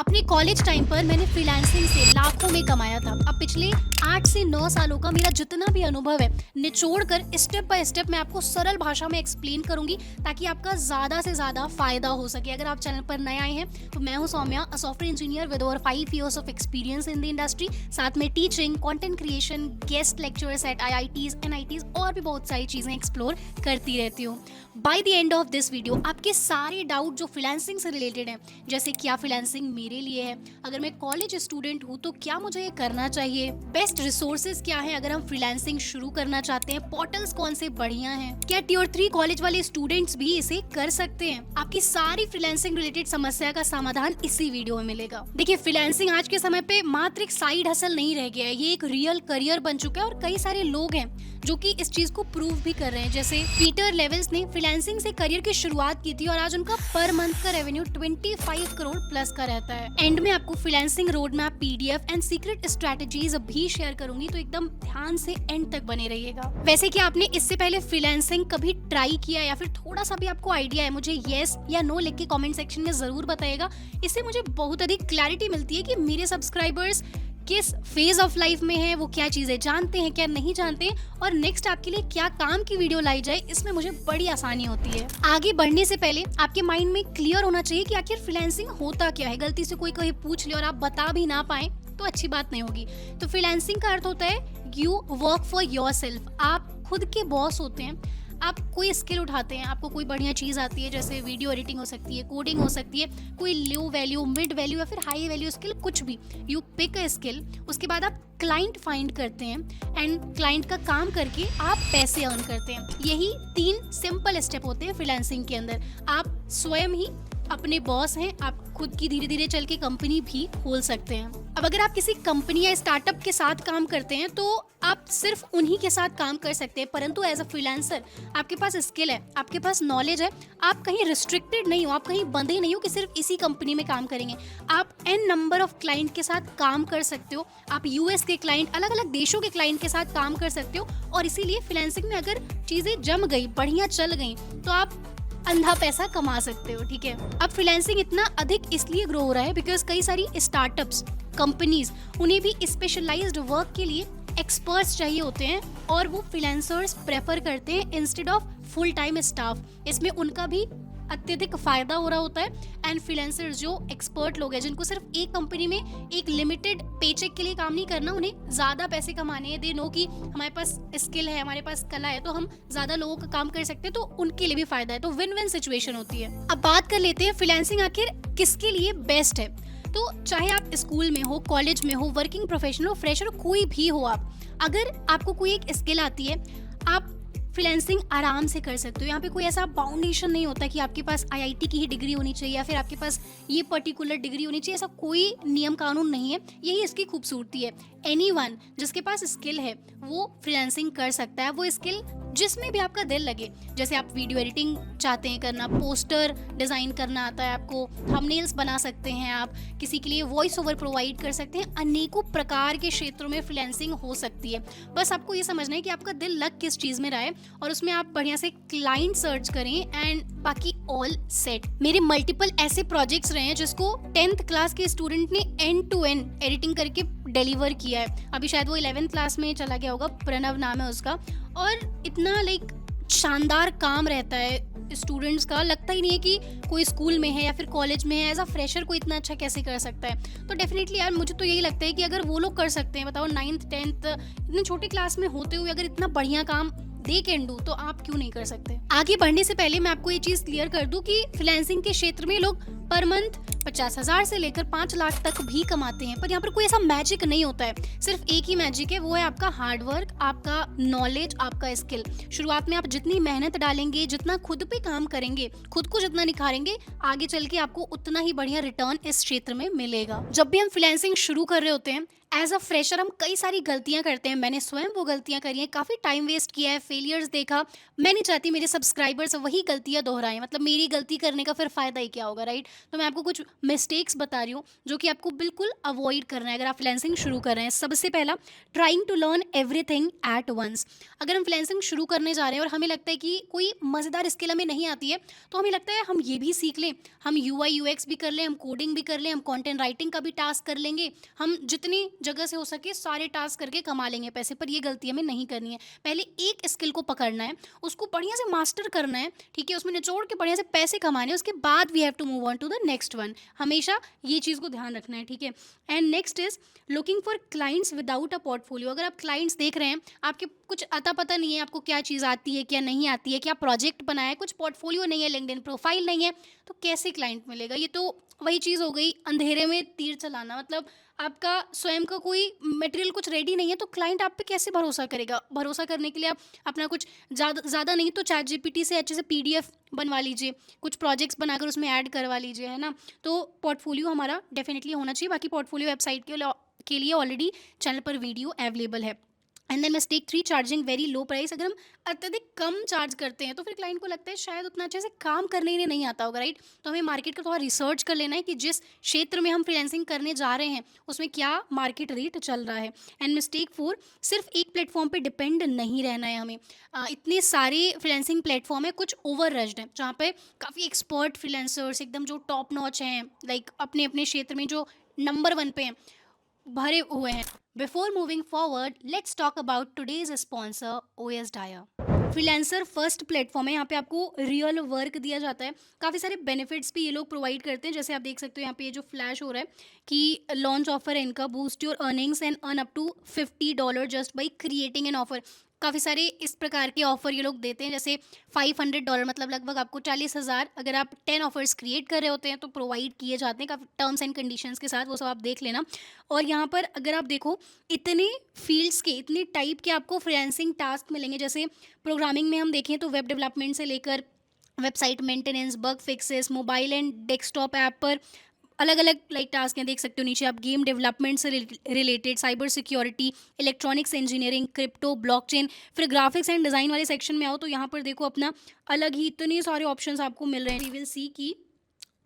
अपने college time पर मैंने फ्रीलांसिंग से लाखों में कमाया था। अब पिछले 8 से 9 सालों का मेरा जितना भी अनुभव है निचोड़ कर स्टेप बाय स्टेप मैं आपको सरल भाषा में एक्सप्लेन करूंगी ताकि आपका ज़्यादा से ज़्यादा फायदा हो सके। अगर आप चैनल पर नए आए हैं तो मैं हूं Saumya, a software engineer with over 5 years of experience in the industry. साथ में teaching, content creation, guest lecturers at IITs, NITs और भी बहुत सारी चीज़ें एक्सप्लोर करती रहती हूँ। By the end of this video आपके सारे डाउट जो फ्रीलांसिंग से रिलेटेड हैं, जैसे क्या फ्रीलांसिंग मेरे लिए है, अगर मैं कॉलेज स्टूडेंट हूँ तो क्या मुझे ये करना चाहिए, बेस्ट रिसोर्सेज क्या है अगर हम फ्रीलांसिंग शुरू करना चाहते हैं, पोर्टल्स कौन से बढ़िया हैं, क्या Tier 3 कॉलेज वाले स्टूडेंट्स भी इसे कर सकते हैं, आपकी सारी फ्रीलांसिंग रिलेटेड समस्या का समाधान इसी वीडियो में मिलेगा। देखिए, फ्रीलांसिंग आज के समय पे मात्र एक साइड हसल नहीं रह गया है, ये एक रियल करियर बन चुका है और कई सारे लोग हैं जो कि इस चीज को प्रूव भी कर रहे हैं। जैसे पीटर लेविस ने फ्रीलांसिंग से करियर की शुरुआत की थी और आज उनका पर मंथ का रेवेन्यू 25 करोड़ प्लस का रहता है। एंड में आपको freelancing road map, PDF and secret strategies भी शेयर करूंगी, तो एकदम ध्यान से एंड तक बने रहिएगा। वैसे क्या आपने इससे पहले फ्रीलांसिंग कभी ट्राई किया या फिर थोड़ा सा भी आपको आइडिया है, मुझे येस या नो लिख के कॉमेंट सेक्शन में जरूर बताइएगा। इससे मुझे बहुत अधिक क्लैरिटी मिलती है कि मेरे सब्सक्राइबर्स किस फेज ऑफ लाइफ में है, वो क्या चीजें जानते हैं, क्या नहीं जानते, और नेक्स्ट आपके लिए क्या काम की वीडियो लाई जाए, इसमें मुझे बड़ी आसानी होती है। आगे बढ़ने से पहले आपके माइंड में क्लियर होना चाहिए कि आखिर फ्रीलांसिंग होता क्या है। गलती से कोई कहीं पूछ ले और आप बता भी ना पाए तो अच्छी बात नहीं होगी। तो फ्रीलांसिंग का अर्थ होता है यू वर्क फॉर योरसेल्फ। आप खुद के बॉस होते हैं। आप कोई स्किल उठाते हैं, आपको कोई बढ़िया चीज़ आती है, जैसे वीडियो एडिटिंग हो सकती है, कोडिंग हो सकती है, कोई लो वैल्यू, मिड वैल्यू या फिर हाई वैल्यू स्किल, कुछ भी। यू पिक अ स्किल, उसके बाद आप क्लाइंट फाइंड करते हैं एंड क्लाइंट का काम करके आप पैसे अर्न करते हैं। यही 3 सिंपल स्टेप होते हैं फ्रीलांसिंग के अंदर। आप स्वयं ही अपने बॉस हैं, आप खुद की धीरे धीरे चल के कंपनी भी खोल सकते हैं। अब अगर आप किसी कंपनी या स्टार्टअप के साथ काम करते हैं तो आप सिर्फ उन्हीं के साथ काम कर सकते हैं, परंतु एज अ फ्रीलांसर आपके पास स्किल है, आपके पास नॉलेज है, आप कहीं रिस्ट्रिक्टेड नहीं हो, आप कहीं बंधे नहीं हो कि सिर्फ इसी कंपनी में काम करेंगे। आप n नंबर ऑफ क्लाइंट के साथ काम कर सकते हो। आप US के क्लाइंट, अलग अलग देशों के क्लाइंट के साथ काम कर सकते हो। और इसीलिए फ्रीलांसिंग में अगर चीजें जम गई, बढ़िया चल गई, तो आप अंधा पैसा कमा सकते हो। ठीक है, अब फ्रीलांसिंग इतना अधिक इसलिए ग्रो हो रहा है बिकॉज कई सारी स्टार्टअप्स, कंपनीज, उन्हें भी स्पेशलाइज्ड वर्क के लिए एक्सपर्ट्स चाहिए होते हैं और वो फ्रीलांसर्स प्रेफर करते हैं instead of full time staff. इसमें उनका भी अत्यधिक फायदा हो रहा होता है। एंड फ्रीलांसर्स जो एक्सपर्ट लोग हैं, जिनको सिर्फ एक कंपनी में एक लिमिटेड पेचेक के लिए काम नहीं करना, उन्हें ज़्यादा पैसे कमाने हैं, दे नो कि हमारे पास स्किल है, हमारे पास कला है, तो हम ज़्यादा लोगों का काम कर सकते हैं, तो उनके लिए भी फायदा है। तो विन विन सिचुएशन होती है। अब बात कर लेते हैं फ्रीलांसिंग आखिर किसके लिए बेस्ट है। तो चाहे आप स्कूल में हो, कॉलेज में हो, वर्किंग प्रोफेशनल हो, फ्रेशर हो, कोई भी हो, आप अगर आपको कोई एक स्किल आती है, आप फ्रीलांसिंग आराम से कर सकते हो। यहाँ पे कोई ऐसा बाउंडेशन नहीं होता कि आपके पास IIT की ही डिग्री होनी चाहिए या फिर आपके पास ये पर्टिकुलर डिग्री होनी चाहिए, ऐसा कोई नियम कानून नहीं है। यही इसकी खूबसूरती है। एनीवन जिसके पास स्किल है वो फ्रीलांसिंग कर सकता है, वो स्किल जिसमें भी आपका दिल लगे। जैसे आप वीडियो एडिटिंग चाहते हैं करना, पोस्टर डिज़ाइन करना आता है आपको, थंबनेल्स बना सकते हैं, आप किसी के लिए वॉइस ओवर प्रोवाइड कर सकते हैं, अनेकों प्रकार के क्षेत्रों में फ्रीलांसिंग हो सकती है। बस आपको ये समझना है कि आपका दिल लग किस चीज़ में रहा है और उसमें आप बढ़िया से क्लाइंट सर्च करें एंड बाकी ऑल सेट। मेरे मल्टीपल ऐसे प्रोजेक्ट्स रहे हैं जिसको 10th क्लास के स्टूडेंट ने एंड टू एंड एडिटिंग करके डिलीवर किया है। अभी शायद वो 11th क्लास में चला गया होगा, प्रणव नाम है उसका, और इतना शानदार काम रहता है स्टूडेंट्स का, लगता ही नहीं है कि कोई स्कूल में है या फिर कॉलेज में है। एज अ फ्रेशर कोई इतना अच्छा कैसे कर सकता है। तो डेफिनेटली यार, मुझे तो यही लगता है कि अगर वो लोग कर सकते हैं, बताओ 9th 10th इतने छोटे क्लास में होते हुए अगर इतना बढ़िया काम दे कैन डू, तो आप क्यों नहीं कर सकते। आगे बढ़ने से पहले मैं आपको ये चीज क्लियर कर दूं कि फ्रीलांसिंग के क्षेत्र में लोग पर मंथ 50,000 से लेकर 5 लाख तक भी कमाते हैं, पर यहाँ पर कोई ऐसा मैजिक नहीं होता है। सिर्फ एक ही मैजिक है, वो है आपका हार्डवर्क, आपका नॉलेज, आपका स्किल। शुरुआत में आप जितनी मेहनत डालेंगे, जितना खुद पे काम करेंगे, खुद को जितना निखारेंगे, आगे चल के आपको उतना ही बढ़िया रिटर्न इस क्षेत्र में मिलेगा। जब भी हम फ्रीलांसिंग शुरू कर रहे होते हैं एज अ फ्रेशर, हम कई सारी गलतियां करते हैं। मैंने स्वयं वो गलतियां करी हैं, काफ़ी टाइम वेस्ट किया है, फेलियर्स देखा। मैं नहीं चाहती मेरे सब्सक्राइबर्स वही गलतियां दोहराएं, मतलब मेरी गलती करने का फिर फ़ायदा ही क्या होगा, राइट। तो मैं आपको कुछ मिस्टेक्स बता रही हूँ जो कि आपको बिल्कुल अवॉइड करना है अगर आप फ्रीलांसिंग शुरू कर रहे हैं। सबसे पहला, trying to learn everything at once. अगर हम फ्रीलांसिंग शुरू करने जा रहे हैं और हमें लगता है कि कोई मज़ेदार स्किल हमें नहीं आती है, तो हमें लगता है हम ये भी सीख लें, हम यूआई यूएक्स भी कर लें, हम कोडिंग भी कर लें, हम कंटेंट राइटिंग का भी टास्क कर लेंगे, हम जितनी जगह से हो सके सारे टास्क करके कमा लेंगे पैसे। पर ये गलती हमें नहीं करनी है। पहले एक स्किल को पकड़ना है, उसको बढ़िया से मास्टर करना है, ठीक है, उसमें निचोड़ के बढ़िया से पैसे कमाने हैं, उसके बाद we have to move on to the next one. हमेशा ये चीज़ को ध्यान रखना है, ठीक है। And next is looking for clients without a portfolio. अगर आप क्लाइंट्स देख रहे हैं, आपके कुछ अता पता नहीं है आपको क्या चीज़ आती है क्या नहीं आती है, क्या प्रोजेक्ट बनाया है, कुछ पोर्टफोलियो नहीं है, लिंक्डइन प्रोफाइल नहीं है, तो कैसे क्लाइंट मिलेगा? ये तो वही चीज़ हो गई अंधेरे में तीर चलाना। मतलब आपका स्वयं का कोई मटेरियल कुछ रेडी नहीं है तो क्लाइंट आप पे कैसे भरोसा करेगा? भरोसा करने के लिए आप अपना कुछ ज़्यादा ज़्यादा नहीं तो चैट जीपीटी से अच्छे से पीडीएफ बनवा लीजिए, कुछ प्रोजेक्ट्स बनाकर उसमें ऐड करवा लीजिए, है ना। तो पोर्टफोलियो हमारा डेफिनेटली होना चाहिए। बाकी पोर्टफोलियो वेबसाइट के लिए ऑलरेडी चैनल पर वीडियो अवेलेबल है। And then mistake 3, charging very low price. अगर हम अत्यधिक कम चार्ज करते हैं तो फिर क्लाइंट को लगता है शायद उतना अच्छे से काम करने ही नहीं आता होगा, राइट। तो हमें मार्केट का थोड़ा रिसर्च कर लेना है कि जिस क्षेत्र में हम फ्रीलांसिंग करने जा रहे हैं उसमें क्या मार्केट रेट चल रहा है। एंड मिस्टेक 4, सिर्फ एक प्लेटफॉर्म पे डिपेंड नहीं रहना है हमें। इतने सारे फ्रीलांसिंग प्लेटफॉर्म है, कुछ ओवर रश्ड हैं जहाँ पे काफ़ी एक्सपर्ट फ्रीलांसर्स एकदम जो टॉप नॉच हैं, लाइक अपने अपने क्षेत्र में जो नंबर 1 पे हैं, भरे हुए हैं। Before moving forward, let's talk about today's sponsor OS Dyer. Freelancer first platform है, यहाँ पे आपको रियल वर्क दिया जाता है, काफ़ी सारे बेनिफिट्स भी ये लोग प्रोवाइड करते हैं। जैसे आप देख सकते हो यहाँ पे ये जो फ्लैश हो रहा है कि लॉन्च ऑफर है इनका, boost your earnings and earn up to $50 just by creating an offer. काफ़ी सारे इस प्रकार के ऑफर ये लोग देते हैं, जैसे $500 मतलब लगभग आपको 40,000 अगर आप 10 ऑफर्स क्रिएट कर रहे होते हैं तो प्रोवाइड किए जाते हैं, काफ़ी टर्म्स एंड कंडीशंस के साथ, वो सब आप देख लेना। और यहाँ पर अगर आप देखो इतने फील्ड्स के, इतने टाइप के आपको फ्रीलांसिंग टास्क मिलेंगे। जैसे प्रोग्रामिंग में हम देखें तो वेब डेवलपमेंट से लेकर website maintenance, bug fixes, mobile and desktop app पर अलग अलग लाइक टास्क हैं, देख सकते हो नीचे आप। गेम डेवलपमेंट से related, cyber security, electronics engineering, crypto, blockchain. फिर ग्राफिक्स एंड डिज़ाइन वाले सेक्शन में आओ तो यहाँ पर देखो अपना अलग ही इतने सारे ऑप्शंस आपको मिल रहे हैं। वी विल सी की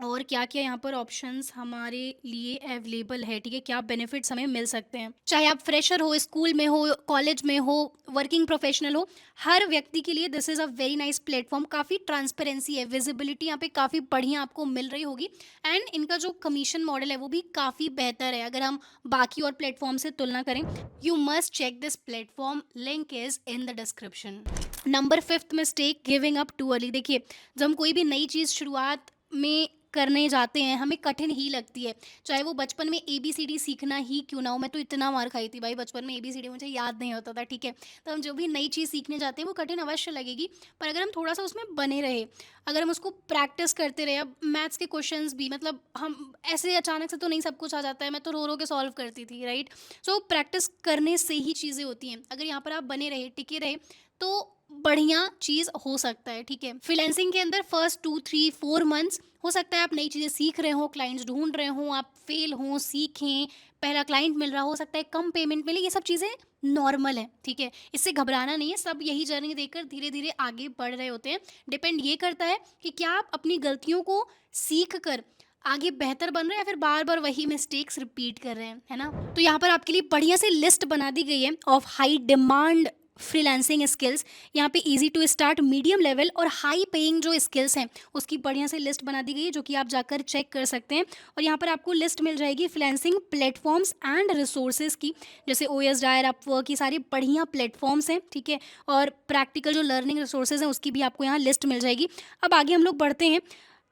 और क्या क्या यहाँ पर ऑप्शंस हमारे लिए अवेलेबल है, ठीक है, क्या बेनिफिट्स हमें मिल सकते हैं। चाहे आप फ्रेशर हो, स्कूल में हो, कॉलेज में हो, वर्किंग प्रोफेशनल हो, हर व्यक्ति के लिए this is a very nice platform. काफ़ी ट्रांसपेरेंसी है, विजिबिलिटी यहाँ पे काफ़ी बढ़िया आपको मिल रही होगी। एंड इनका जो कमीशन मॉडल है वो भी काफ़ी बेहतर है अगर हम बाकी और प्लेटफॉर्म से तुलना करें। You must check this platform, link is in the description. Number 5 mistake, giving up too early. देखिए, जब हम कोई भी नई चीज़ शुरुआत में करने जाते हैं हमें कठिन ही लगती है, चाहे वो बचपन में ABCD सीखना ही क्यों ना हो। मैं तो इतना मार खाई थी भाई बचपन में, ABCD मुझे याद नहीं होता था, ठीक है। तो हम जो भी नई चीज़ सीखने जाते हैं वो कठिन अवश्य लगेगी, पर अगर हम थोड़ा सा उसमें बने रहे, अगर हम उसको प्रैक्टिस करते रहे। अब मैथ्स के क्वेश्चंस भी, मतलब हम ऐसे अचानक से तो नहीं सब कुछ आ जाता है, मैं तो रो रो के सॉल्व करती थी, राइट। सो प्रैक्टिस करने से ही चीज़ें होती हैं। अगर यहाँ पर आप बने रहे, टिके रहे, तो बढ़िया चीज़ हो सकता है, ठीक है। फ्रीलांसिंग के अंदर फर्स्ट 2 3 4 मंथ्स हो सकता है आप नई चीज़ें सीख रहे हो, क्लाइंट्स ढूंढ रहे हो, आप फेल हों, सीखें, पहला क्लाइंट मिल रहा हो सकता है, कम पेमेंट मिले, ये सब चीज़ें नॉर्मल है, ठीक है। इससे घबराना नहीं है, सब यही जर्नी देकर धीरे धीरे आगे बढ़ रहे होते हैं। डिपेंड ये करता है कि क्या आप अपनी गलतियों को सीख कर आगे बेहतर बन रहे हैं या फिर बार बार वही मिस्टेक्स रिपीट कर रहे हैं, है ना। तो यहाँ पर आपके लिए बढ़िया से लिस्ट बना दी गई है of high demand freelancing skills. यहाँ पे easy to start, medium level और हाई पेइंग जो स्किल्स हैं उसकी बढ़िया से लिस्ट बना दी गई है, जो कि आप जाकर चेक कर सकते हैं। और यहाँ पर आपको लिस्ट मिल जाएगी फ्रीलांसिंग प्लेटफॉर्म्स एंड रिसोर्सेज की, जैसे OS डायर, अपवर्क, ये सारे बढ़िया प्लेटफॉर्म्स हैं, ठीक है। और प्रैक्टिकल जो लर्निंग रिसोर्सेज हैं उसकी भी आपको यहाँ लिस्ट मिल जाएगी। अब आगे हम लोग बढ़ते हैं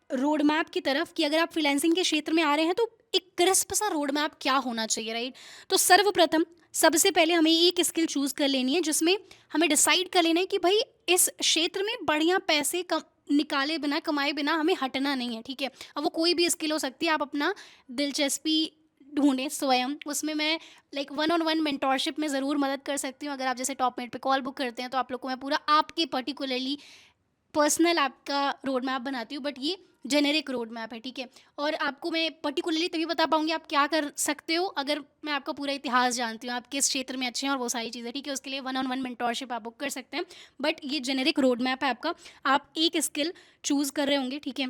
रोड मैप की तरफ कि अगर आप फ्रीलांसिंग के क्षेत्र में आ रहे हैं तो एक क्रिस्प सा रोड मैप क्या होना चाहिए, राइट। तो सर्वप्रथम सबसे पहले हमें एक स्किल चूज़ कर लेनी है जिसमें हमें डिसाइड कर लेना है कि भाई इस क्षेत्र में बढ़िया पैसे निकाले बिना, कमाए बिना हमें हटना नहीं है, ठीक है। अब वो कोई भी स्किल हो सकती है, आप अपना दिलचस्पी ढूंढें स्वयं उसमें। मैं लाइक 1-on-1 मेंटोरशिप में ज़रूर मदद कर सकती हूँ। अगर आप जैसे टॉपमेट पे कॉल बुक करते हैं तो आप लोग को मैं पूरा आपके पर्टिकुलरली पर्सनल आपका रोड मैप बनाती हूँ, बट ये जेनेरिक रोड मैप है, ठीक है। और आपको मैं पर्टिकुलरली तभी बता पाऊंगी आप क्या कर सकते हो अगर मैं आपका पूरा इतिहास जानती हूँ, आप किस क्षेत्र में अच्छे हैं और वो सारी चीज़ें, ठीक है। उसके लिए 1-on-1 मेंटोरशिप आप बुक कर सकते हैं, बट ये जेनेरिक रोड मैप है आपका। आप एक स्किल चूज़ कर रहे होंगे, ठीक है।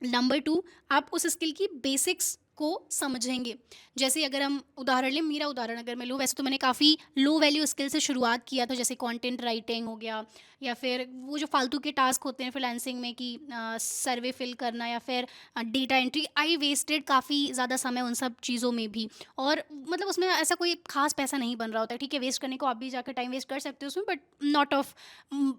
नंबर 2, आप उस स्किल की बेसिक्स को समझेंगे। जैसे अगर हम उदाहरण लें, मेरा उदाहरण अगर मैं लूँ, वैसे तो मैंने काफ़ी लो वैल्यू स्किल से शुरुआत किया था, जैसे कंटेंट राइटिंग हो गया या फिर वो जो फालतू के टास्क होते हैं फ्रीलांसिंग में कि सर्वे फिल करना या फिर डेटा एंट्री। आई वेस्टेड काफ़ी ज़्यादा समय उन सब चीज़ों में भी, और मतलब उसमें ऐसा कोई खास पैसा नहीं बन रहा होता है, ठीक है। वेस्ट करने को आप भी जाकर टाइम वेस्ट कर सकते हो उसमें, but not of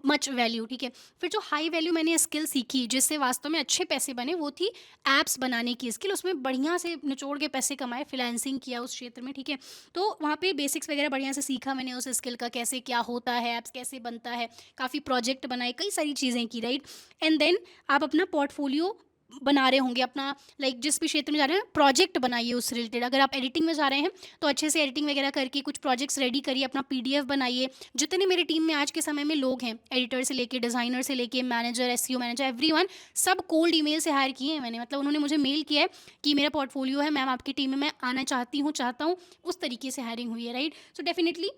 much value, ठीक है। फिर जो हाई वैल्यू मैंने स्किल सीखी जिससे वास्तव में अच्छे पैसे बने, वो थी ऐप्स बनाने की स्किल। उसमें बढ़िया से निचोड़ के पैसे कमाए, फ्रीलांसिंग किया उस क्षेत्र में, ठीक है। तो वहाँ पे बेसिक्स वगैरह बढ़िया से सीखा मैंने उस स्किल का, कैसे क्या होता है, ऐप्स कैसे बनता है, काफ़ी प्रोजेक्ट बनाए, कई सारी चीज़ें की, राइट। एंड देन आप अपना पोर्टफोलियो बना रहे होंगे, अपना लाइक जिस भी क्षेत्र में जा रहे हैं प्रोजेक्ट बनाइए उससे रिलेटेड। अगर आप एडिटिंग में जा रहे हैं तो अच्छे से एडिटिंग वगैरह करके कुछ प्रोजेक्ट्स रेडी करिए, अपना पीडीएफ बनाइए। जितने मेरी टीम में आज के समय में लोग हैं, एडिटर से लेके डिज़ाइनर से लेके मैनेजर, एसईओ मैनेजर, एवरीवन, सब कोल्ड ईमेल से हायर किए हैं मैंने। मतलब उन्होंने मुझे मेल किया है कि मेरा पोर्टफोलियो है मैम, आपकी टीम में मैं आना चाहता हूँ, उस तरीके से हायरिंग हुई है, राइट। सो डेफिनेटली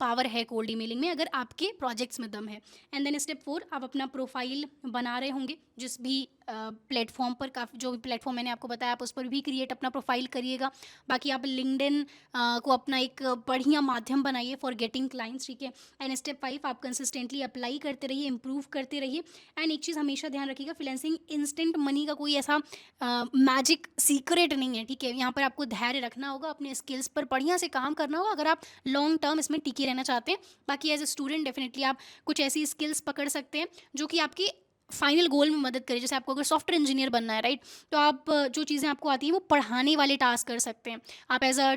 पावर है कोल्ड ईमेलिंग में, अगर आपके प्रोजेक्ट्स में दम है। एंड देन स्टेप 4, आप अपना प्रोफाइल बना रहे होंगे जिस भी प्लेटफॉर्म पर, काफ़ी जो भी प्लेटफॉर्म मैंने आपको बताया आप उस पर भी क्रिएट अपना प्रोफाइल करिएगा। बाकी आप लिंक्डइन को अपना एक बढ़िया माध्यम बनाइए फॉर गेटिंग क्लाइंट्स, ठीक है। एंड स्टेप 5, आप कंसिस्टेंटली अप्लाई करते रहिए, इंप्रूव करते रहिए। एंड एक चीज़ हमेशा ध्यान रखिएगा, फ्रीलांसिंग इंस्टेंट मनी का कोई ऐसा मैजिक सीक्रेट नहीं है, ठीक है। यहाँ पर आपको धैर्य रखना होगा, अपने स्किल्स पर बढ़िया से काम करना होगा अगर आप लॉन्ग टर्म इसमें टिके रहना चाहते हैं। बाकी एज ए स्टूडेंट डेफिनेटली आप कुछ ऐसी स्किल्स पकड़ सकते हैं जो कि आपकी फाइनल गोल में मदद करे। जैसे आपको अगर सॉफ्टवेयर इंजीनियर बनना है, राइट, तो आप जो चीज़ें आपको आती हैं वो पढ़ाने वाले टास्क कर सकते हैं। आप as a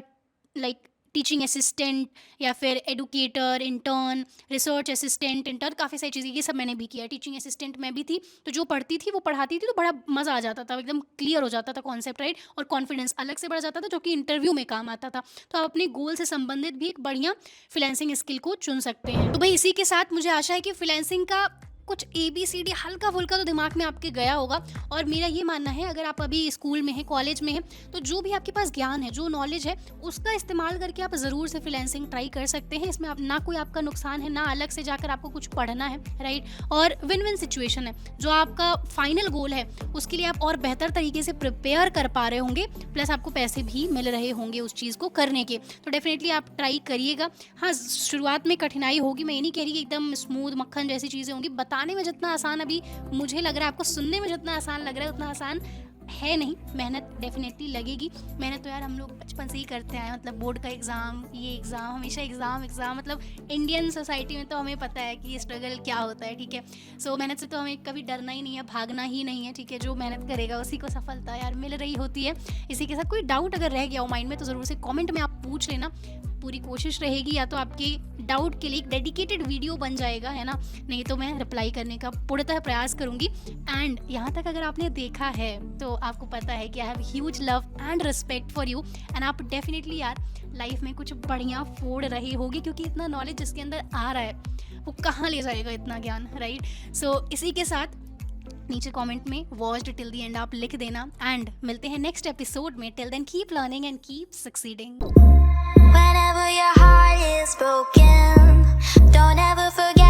like teaching assistant या फिर educator, intern, research assistant, intern, काफ़ी सारी चीज़ें, ये सब मैंने भी किया है। टीचिंग असिस्टेंट मैं भी थी, तो जो पढ़ती थी वो पढ़ाती थी, तो बड़ा मज़ा आ जाता था, एकदम क्लियर हो जाता था कॉन्सेप्ट, राइट, और कॉन्फिडेंस अलग से बढ़ जाता था जो कि इंटरव्यू में काम आता था। तो आप अपने गोल से संबंधित भी एक बढ़िया फ्रीलांसिंग स्किल को चुन सकते हैं। तो भाई इसी के साथ मुझे आशा है कि फ्रीलांसिंग का कुछ ABCD हल्का फुल्का तो दिमाग में आपके गया होगा। और मेरा ये मानना है, अगर आप अभी स्कूल में हैं, कॉलेज में हैं, तो जो भी आपके पास ज्ञान है, जो नॉलेज है, उसका इस्तेमाल करके आप ज़रूर से फ्रीलांसिंग ट्राई कर सकते हैं। इसमें आप ना कोई आपका नुकसान है, ना अलग से जाकर आपको कुछ पढ़ना है, राइट। और विन विन सिचुएशन है, जो आपका फाइनल गोल है उसके लिए आप और बेहतर तरीके से प्रिपेयर कर पा रहे होंगे, प्लस आपको पैसे भी मिल रहे होंगे उस चीज़ को करने के। तो डेफिनेटली आप ट्राई करिएगा। हाँ, शुरुआत में कठिनाई होगी, मैं ये नहीं कह रही कि एकदम स्मूथ मक्खन जैसी चीज़ें होंगी। बताने में जितना आसान अभी मुझे लग रहा है, आपको सुनने में जितना आसान लग रहा है उतना आसान है नहीं। मेहनत डेफिनेटली लगेगी। मेहनत तो यार हम लोग बचपन से ही करते आए हैं, मतलब बोर्ड का एग्ज़ाम, ये एग्ज़ाम, हमेशा एग्ज़ाम, मतलब इंडियन सोसाइटी में तो हमें पता है कि स्ट्रगल क्या होता है, ठीक है। सो मेहनत से तो हमें कभी डरना ही नहीं है, भागना ही नहीं है, ठीक है। जो मेहनत करेगा उसी को सफलता यार मिल रही होती है। इसी के साथ कोई डाउट अगर रह गया हो माइंड में तो ज़रूर से कॉमेंट में आप पूछ लेना। पूरी कोशिश रहेगी या तो आपके डाउट के लिए एक डेडिकेटेड वीडियो बन जाएगा, है ना, नहीं तो मैं रिप्लाई करने का पूर्णतः प्रयास करूंगी। एंड यहाँ तक अगर आपने देखा है तो आपको पता है कि I have huge love and respect for you. And आप डेफिनेटली यार लाइफ में कुछ बढ़िया फोड़ रहे होगे, क्योंकि इतना नॉलेज जिसके अंदर आ रहा है वो कहाँ ले जाएगा इतना ज्ञान, राइट। सो इसी के साथ नीचे कमेंट में वॉच्ड टिल द एंड आप लिख देना। एंड मिलते हैं नेक्स्ट एपिसोड में। Till then keep learning and keep succeeding. Whenever your heart is broken, don't ever forget